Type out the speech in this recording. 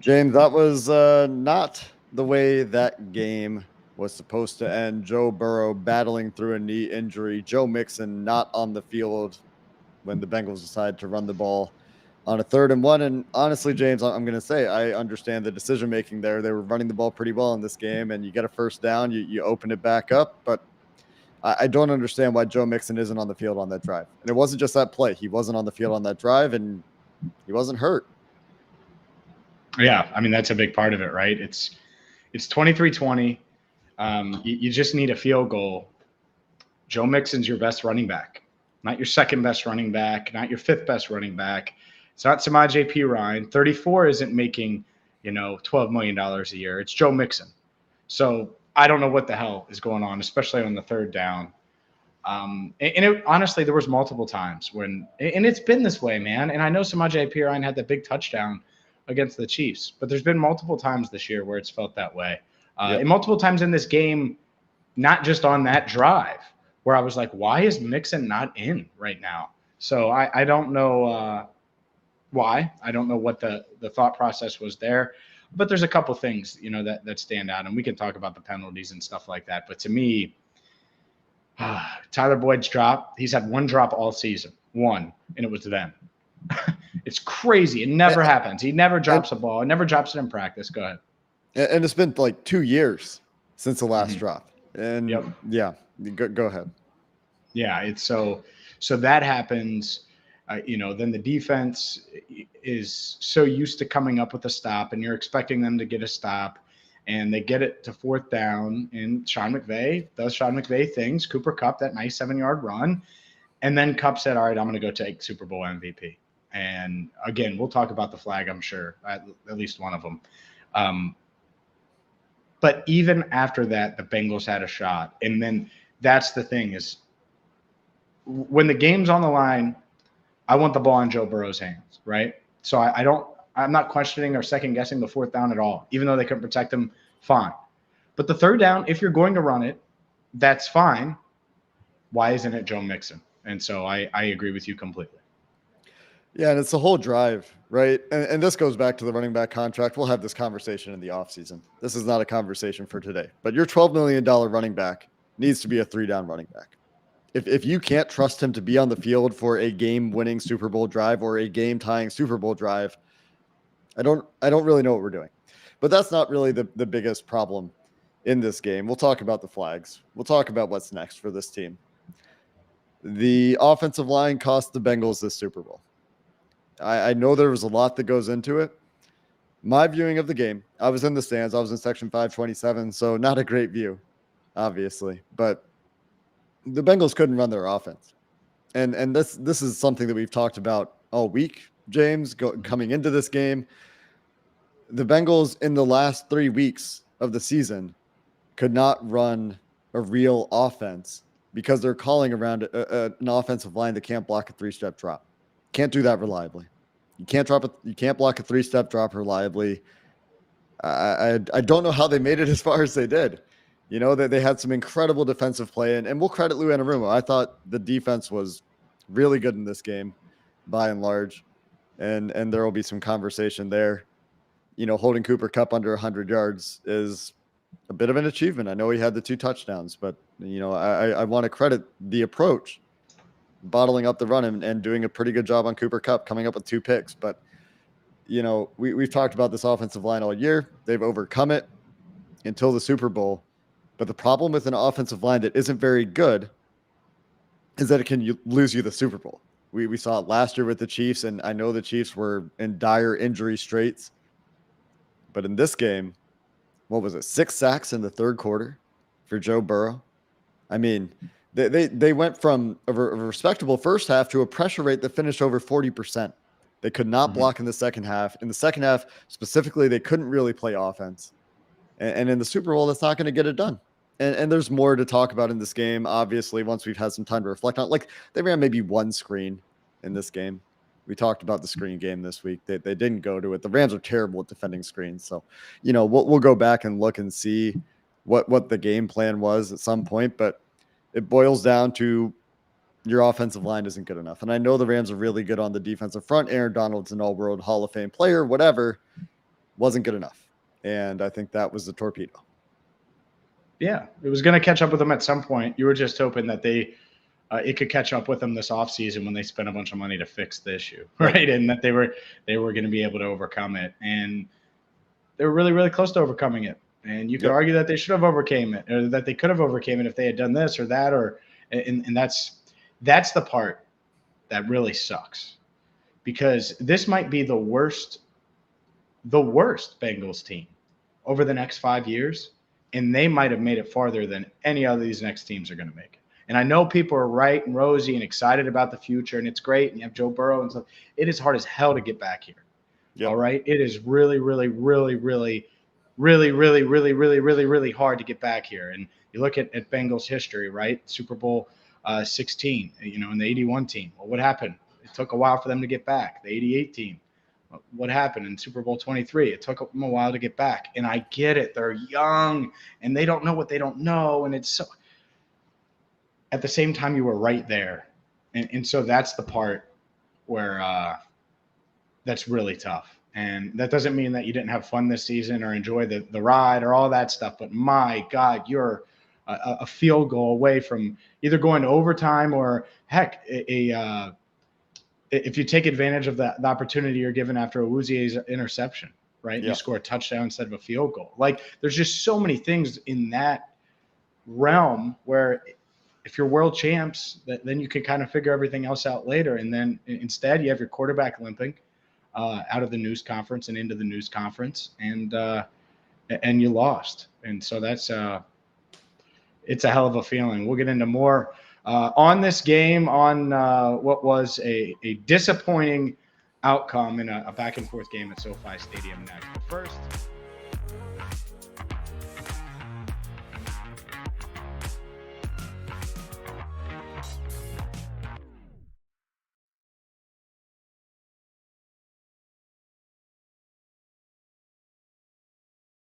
James, that was not the way that game was supposed to end. Joe Burrow battling through a knee injury. Joe Mixon not on the field when the Bengals decided to run the ball on a 3rd and 1. And honestly, James, I'm going to say I understand the decision making there. They were running the ball pretty well in this game, and you get a first down, you open it back up. But I don't understand why Joe Mixon isn't on the field on that drive. And it wasn't just that play. He wasn't on the field on that drive, and he wasn't hurt. Yeah, I mean that's a big part of it, right? It's 23-20. You just need a field goal. Joe Mixon's your best running back, not your second best running back, not your fifth best running back. It's not Samaje Perine. 34 isn't making, $12 million a year. It's Joe Mixon. So I don't know what the hell is going on, especially on the third down. Honestly, there was multiple times and it's been this way, man. And I know Samaje Perine had that big touchdown against the Chiefs, but there's been multiple times this year where it's felt that way. Yep. And multiple times in this game, not just on that drive, where I was like, why is Mixon not in right now? So I don't know why. I don't know what the thought process was there. But there's a couple things, that stand out. And we can talk about the penalties and stuff like that. But to me, Tyler Boyd's drop, he's had one drop all season. One, and it was them. It's crazy. It never happens. He never drops a ball. He never drops it in practice. Go ahead. And it's been like 2 years since the last drop. And yeah, go ahead. Yeah, it's so that happens. Then the defense is so used to coming up with a stop, and you're expecting them to get a stop, and they get it to 4th down. And Sean McVay does Sean McVay things. Cooper Kupp, that nice 7-yard run, and then Kupp said, "All right, I'm going to go take Super Bowl MVP." And again, we'll talk about the flag, I'm sure, at least one of them. But even after that, the Bengals had a shot. And then that's the thing is when the game's on the line, I want the ball in Joe Burrow's hands, right? So I'm not questioning or second guessing the 4th down at all, even though they couldn't protect him, fine. But the 3rd down, if you're going to run it, that's fine. Why isn't it Joe Mixon? And so I agree with you completely. Yeah, and it's the whole drive, right? And this goes back to the running back contract. We'll have this conversation in the offseason. This is not a conversation for today. But your $12 million running back needs to be a 3-down running back. If you can't trust him to be on the field for a game-winning Super Bowl drive or a game-tying Super Bowl drive, I don't really know what we're doing. But that's not really the biggest problem in this game. We'll talk about the flags. We'll talk about what's next for this team. The offensive line cost the Bengals this Super Bowl. I know there was a lot that goes into it. My viewing of the game, I was in the stands. I was in section 527, so not a great view, obviously. But the Bengals couldn't run their offense. And this is something that we've talked about all week, James, coming into this game. The Bengals in the last 3 weeks of the season could not run a real offense because they're calling around an offensive line that can't block a 3-step drop. Can't do that reliably. You can't block a 3-step drop reliably. I don't know how they made it as far as they did. They had some incredible defensive play, and we'll credit Lou Anarumo. I thought the defense was really good in this game, by and large, and there will be some conversation there. Holding Cooper Kupp under 100 yards is a bit of an achievement. I know he had the 2 touchdowns, but I want to credit the approach, bottling up the run and doing a pretty good job on Cooper Kupp, coming up with 2 picks. But we've talked about this offensive line all year. They've overcome it until the Super Bowl. But the problem with an offensive line that isn't very good is that it can lose you the Super Bowl. We saw it last year with the Chiefs, and I know the Chiefs were in dire injury straits. But in this game, what was it, 6 sacks in the 3rd quarter for Joe Burrow? I mean, they went from a respectable first half to a pressure rate that finished over 40%. They could not block in the second half. In the second half, specifically, they couldn't really play offense. And in the Super Bowl, that's not going to get it done. And there's more to talk about in this game, obviously, once we've had some time to reflect on it. Like, they ran maybe 1 screen in this game. We talked about the screen game this week. They didn't go to it. The Rams are terrible at defending screens. So, we'll go back and look and see what the game plan was at some point. But it boils down to your offensive line isn't good enough. And I know the Rams are really good on the defensive front. Aaron Donald's an all-world Hall of Fame player, whatever. wasn't good enough. And I think that was the torpedo. Yeah, it was going to catch up with them at some point. You were just hoping that it could catch up with them this offseason when they spent a bunch of money to fix the issue, right? And that they were going to be able to overcome it. And they were really, really close to overcoming it. And you could argue that they should have overcame it, or that they could have overcame it if they had done this or that, and that's the part that really sucks, because this might be the worst Bengals team over the next 5 years, and they might have made it farther than any of these next teams are going to make it. And I know people are right and rosy and excited about the future, and it's great, and you have Joe Burrow and stuff. It is hard as hell to get back here. All right? It is really, really, really, really, really, really, really, really, really, really hard to get back here. And you look at Bengals history, right? Super Bowl 16, and the 81 team. Well, what happened? It took a while for them to get back. The 88 team. What happened in Super Bowl 23? It took them a while to get back. And I get it. They're young, and they don't know what they don't know. And it's so – at the same time, you were right there. And so that's the part where that's really tough. And that doesn't mean that you didn't have fun this season or enjoy the ride or all that stuff. But, my God, you're a field goal away from either going to overtime or, heck, if you take advantage of the opportunity you're given after Awuzie's interception, right? You score a touchdown instead of a field goal. Like, there's just so many things in that realm where – if you're world champs, then you can kind of figure everything else out later. And then instead, you have your quarterback limping out of the news conference and into the news conference, and you lost. And so that's it's a hell of a feeling. We'll get into more on this game, on what was a disappointing outcome in a back and forth game at SoFi Stadium next. But first.